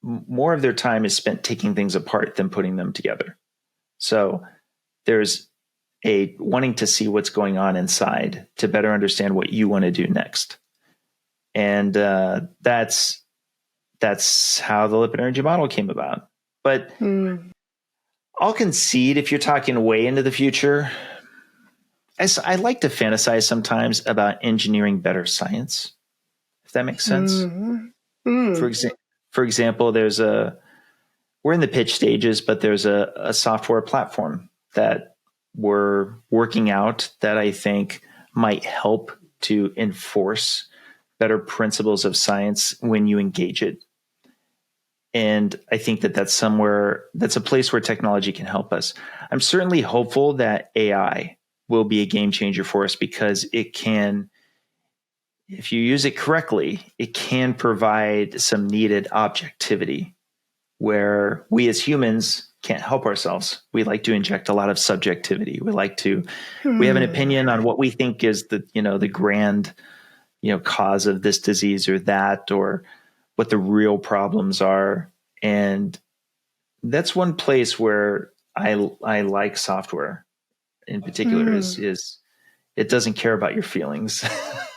more of their time is spent taking things apart than putting them together. So there's a wanting to see what's going on inside to better understand what you want to do next. And that's how the lipid energy model came about. But I'll concede, if you're talking way into the future, I like to fantasize sometimes about engineering better science, if that makes sense. For example, we're in the pitch stages, but there's a software platform that we're working out that I think might help to enforce better principles of science when you engage it. And I think that's a place where technology can help us. I'm certainly hopeful that AI will be a game changer for us, because it can, if you use it correctly, it can provide some needed objectivity where we as humans can't help ourselves. We like to inject a lot of subjectivity. We have an opinion on what we think is the grand, cause of this disease or that, or what the real problems are. And that's one place where I like software in particular is it doesn't care about your feelings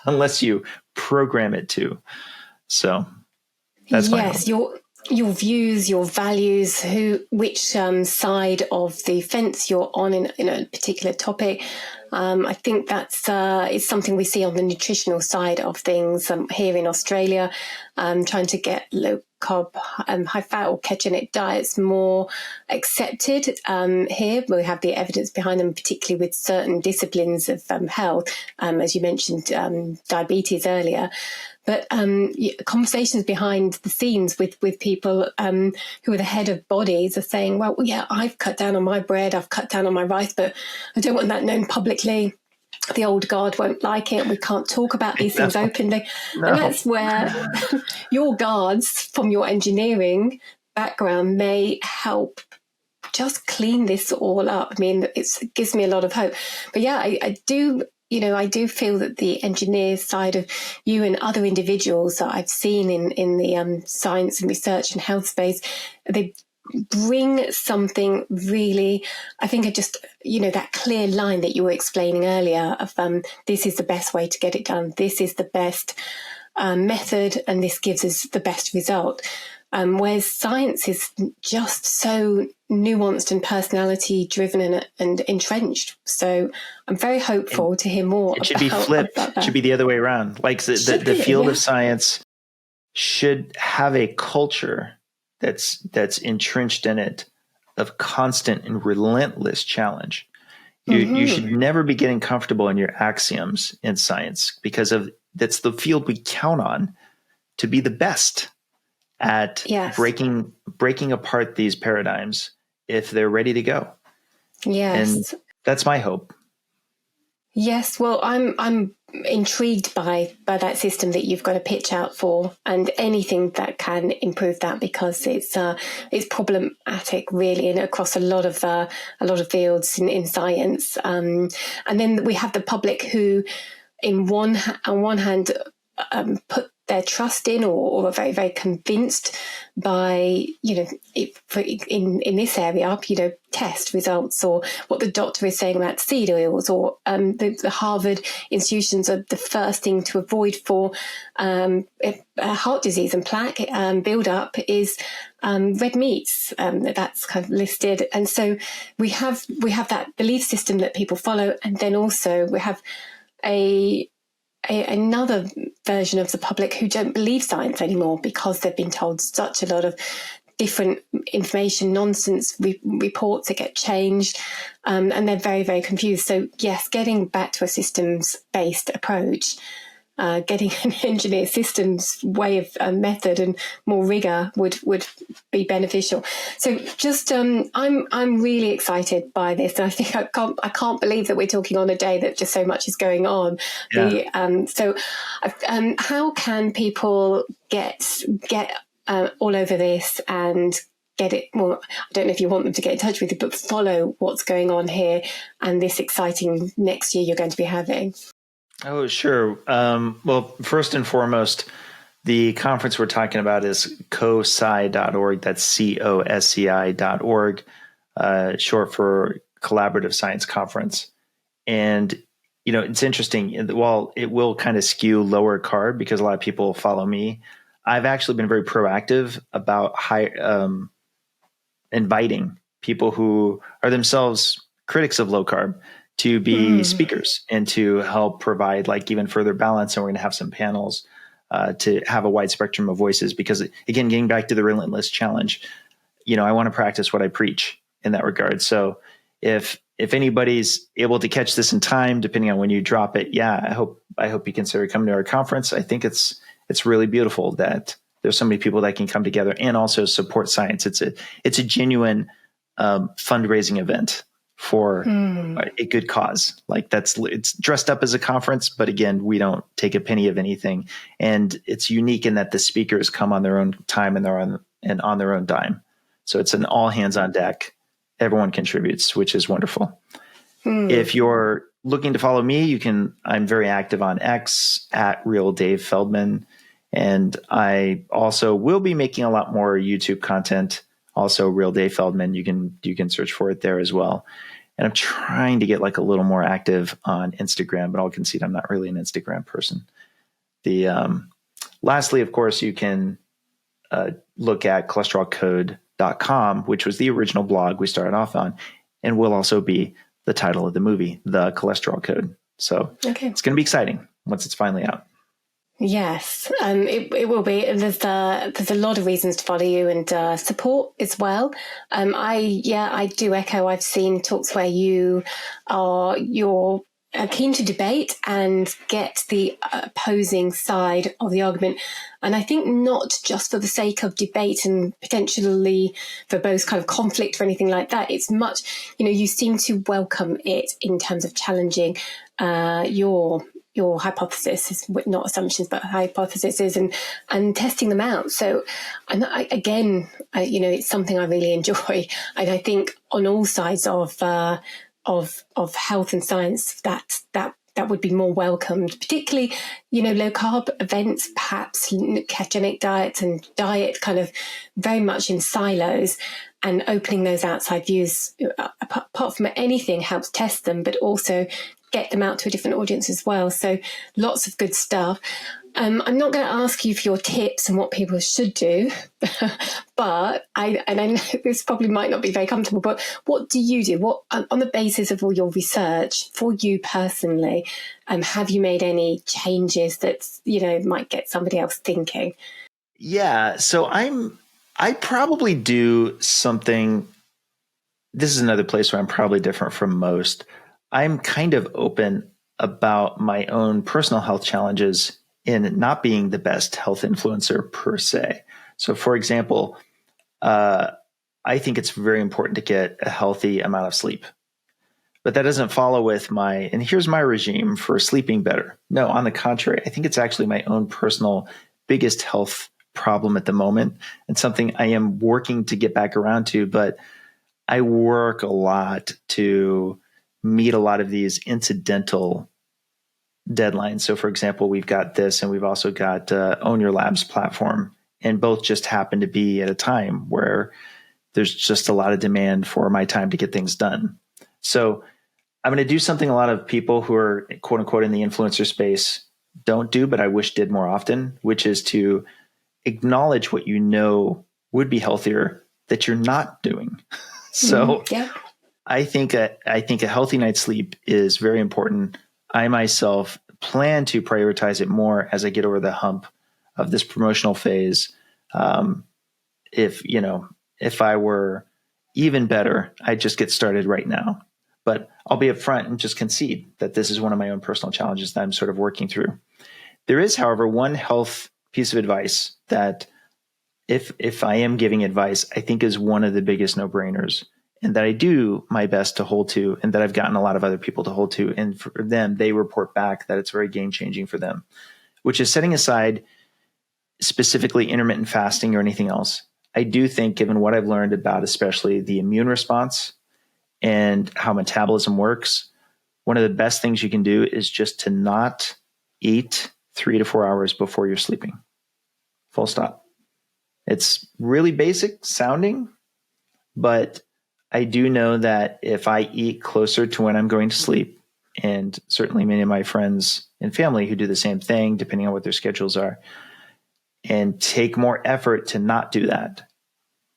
unless you program it to. So that's my hope. Your views, your values, which side of the fence you're on in a particular topic. I think that's it's something we see on the nutritional side of things here in Australia, trying to get low carb, high fat or ketogenic diets more accepted here. We have the evidence behind them, particularly with certain disciplines of health, as you mentioned, diabetes earlier. But conversations behind the scenes with people who are the head of bodies are saying, well, yeah, I've cut down on my bread, I've cut down on my rice, but I don't want that known publicly. The old guard won't like it. We can't talk about these things openly. No. And that's where your guards from your engineering background may help just clean this all up. I mean, it gives me a lot of hope. But yeah, I do I do feel that the engineer side of you and other individuals that I've seen in the science and research and health space, they bring something really, I think, that clear line that you were explaining earlier of this is the best way to get it done. This is the best method, and this gives us the best result. Whereas science is just so nuanced and personality driven and entrenched. So I'm very hopeful to hear more. It should be flipped. It should be the other way around. Like the field of science should have a culture that's entrenched in it of constant and relentless challenge. You should never be getting comfortable in your axioms in science, because that's the field we count on to be the best at breaking apart these paradigms if they're ready to go. Yes. And that's my hope. Yes, well, I'm intrigued by that system that you've got to pitch out for, and anything that can improve that, because it's problematic really, and across a lot of fields in science. And then we have the public who, on one hand, put their trust in or are very, very convinced by, in this area, test results, or what the doctor is saying about seed oils, or the Harvard institutions are the first thing to avoid for heart disease and plaque build-up is red meats. That's kind of listed. And so we have that belief system that people follow, and then also we have another version of the public who don't believe science anymore because they've been told such a lot of different information, nonsense reports that get changed, and they're very, very confused. So yes, getting back to a systems-based approach, getting an engineer systems way of method and more rigor would be beneficial. So just I'm really excited by this, and I think I can't believe that we're talking on a day that just so much is going on. Yeah. How can people get all over this and get it? Well, I don't know if you want them to get in touch with you, but follow what's going on here and this exciting next year you're going to be having. Oh, sure. Well, first and foremost, the conference we're talking about is COSCI.org. That's COSCI.org, short for Collaborative Science Conference. And, it's interesting. While it will kind of skew lower carb because a lot of people follow me, I've actually been very proactive about inviting people who are themselves critics of low carb to be speakers and to help provide even further balance. And we're going to have some panels to have a wide spectrum of voices, because again, getting back to the relentless challenge, I want to practice what I preach in that regard. So if anybody's able to catch this in time, depending on when you drop it, I hope you consider coming to our conference. I think it's really beautiful that there's so many people that can come together and also support science. It's a genuine fundraising event for a good cause. It's dressed up as a conference, but again, we don't take a penny of anything. And it's unique in that the speakers come on their own time and on their own dime. So it's an all hands on deck. Everyone contributes, which is wonderful. If you're looking to follow me, I'm very active on X at Real Dave Feldman. And I also will be making a lot more YouTube content. Also, Real Dave Feldman. You can search for it there as well. And I'm trying to get a little more active on Instagram, but I'll concede I'm not really an Instagram person. Lastly, of course, you can look at cholesterolcode.com, which was the original blog we started off on, and will also be the title of the movie, The Cholesterol Code. So It's going to be exciting once it's finally out. Yes, it will be. There's a lot of reasons to follow you and support as well. I do echo. I've seen talks where you're keen to debate and get the opposing side of the argument. And I think not just for the sake of debate and potentially for both kind of conflict or anything like that. It's much, you seem to welcome it in terms of challenging your hypothesis, not assumptions, but hypotheses, and testing them out. So, it's something I really enjoy, and I think on all sides of health and science, that that would be more welcomed, particularly, low carb events, perhaps ketogenic diets and diet kind of very much in silos, and opening those outside views, apart from anything, helps test them, but also get them out to a different audience as well. So lots of good stuff. I'm not going to ask you for your tips and what people should do, but I know this probably might not be very comfortable, but what do you do? What, on the basis of all your research for you personally, have you made any changes that, might get somebody else thinking? Yeah. So I probably do something. This is another place where I'm probably different from most. I'm kind of open about my own personal health challenges in not being the best health influencer per se. So, for example, I think it's very important to get a healthy amount of sleep. But that doesn't follow with and here's my regime for sleeping better. No, on the contrary, I think it's actually my own personal biggest health problem at the moment, and something I am working to get back around to. But I work a lot to meet a lot of these incidental deadlines. So, for example, we've got this, and we've also got Own Your Labs platform, and both just happen to be at a time where there's just a lot of demand for my time to get things done. So I'm going to do something a lot of people who are quote unquote in the influencer space don't do, but I wish did more often, which is to acknowledge what would be healthier that you're not doing. So yeah. I think a healthy night's sleep is very important. I myself plan to prioritize it more as I get over the hump of this promotional phase. If I were even better, I'd just get started right now. But I'll be upfront and just concede that this is one of my own personal challenges that I'm sort of working through. There is, however, one health piece of advice that if I am giving advice, I think is one of the biggest no-brainers, and that I do my best to hold to, and that I've gotten a lot of other people to hold to. And for them, they report back that it's very game-changing for them, which is setting aside specifically intermittent fasting or anything else. I do think, given what I've learned about especially the immune response and how metabolism works, one of the best things you can do is just to not eat 3 to 4 hours before you're sleeping. Full stop. It's really basic sounding, but I do know that if I eat closer to when I'm going to sleep, and certainly many of my friends and family who do the same thing, depending on what their schedules are, and take more effort to not do that,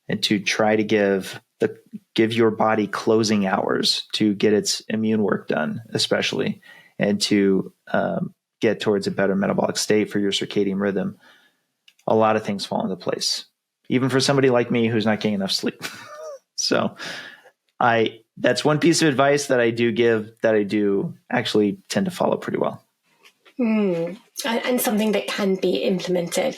and to try to give your body closing hours to get its immune work done, especially, and to get towards a better metabolic state for your circadian rhythm, a lot of things fall into place, even for somebody like me who's not getting enough sleep. So that's one piece of advice that I do give, that I do actually tend to follow pretty well. And something that can be implemented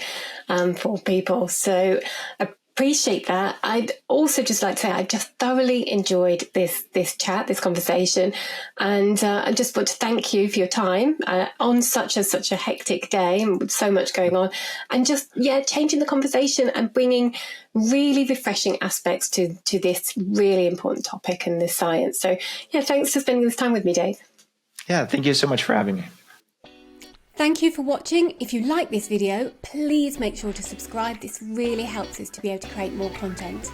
for people. So appreciate that. I'd also just like to say I just thoroughly enjoyed this chat, this conversation, and I just want to thank you for your time on such a hectic day and with so much going on, and just changing the conversation and bringing really refreshing aspects to this really important topic and this science. So thanks for spending this time with me, Dave. Yeah, thank you so much for having me. Thank you for watching. If you like this video, please make sure to subscribe. This really helps us to be able to create more content.